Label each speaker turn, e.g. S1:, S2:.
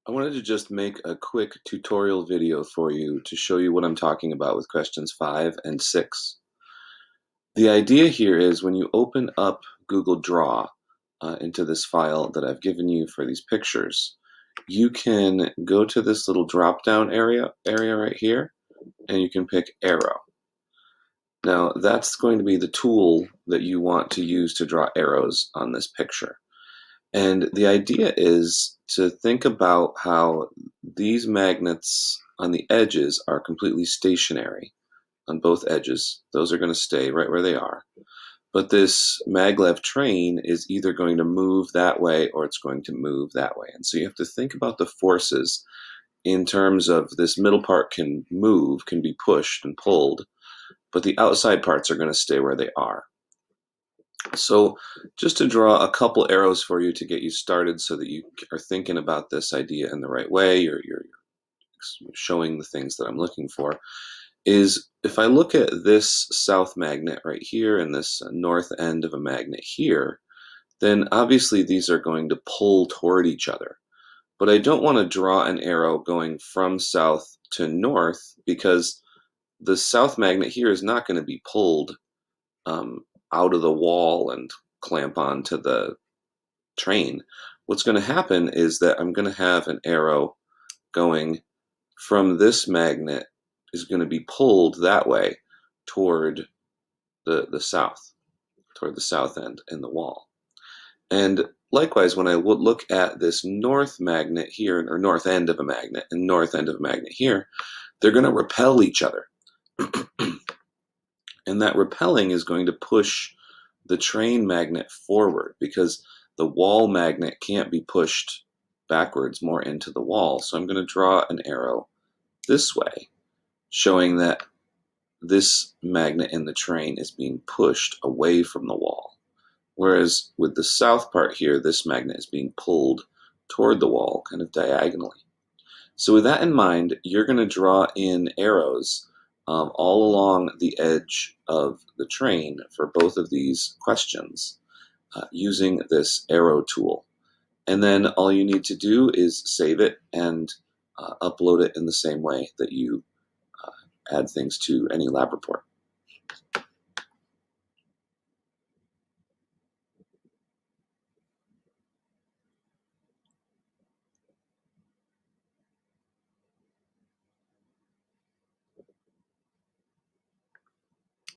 S1: I wanted to just make a quick tutorial video for you to show you what I'm talking about with questions 5 and 6. The idea here is when you open up Google Draw into this file that I've given you for these pictures, you can go to this little drop-down area right here, and you can pick Arrow. Now, that's going to be the tool that you want to use to draw arrows on this picture. And the idea is to think about how these magnets on the edges are completely stationary on both edges. Those are going to stay right where they are. But this maglev train is either going to move that way or it's going to move that way. And so you have to think about the forces in terms of this middle part can move, can be pushed and pulled, but the outside parts are going to stay where they are. So just to draw a couple arrows for you to get you started so that you are thinking about this idea in the right way, you're showing the things that I'm looking for, is if I look at this south magnet right here and this north end of a magnet here, then obviously these are going to pull toward each other. But I don't want to draw an arrow going from south to north because the south magnet here is not going to be pulled out of the wall and clamp onto the train. What's going to happen is that I'm going to have an arrow going from this magnet is going to be pulled that way toward the south, toward the south end in the wall. And likewise, when I would look at this north magnet here, or north end of a magnet, and north end of a magnet here, they're going to repel each other. And that repelling is going to push the train magnet forward because the wall magnet can't be pushed backwards more into the wall. So I'm going to draw an arrow this way, showing that this magnet in the train is being pushed away from the wall. Whereas with the south part here, this magnet is being pulled toward the wall, kind of diagonally. So with that in mind, you're going to draw in arrows all along the edge of the train for both of these questions using this arrow tool. And then all you need to do is save it and upload it in the same way that you add things to any lab report.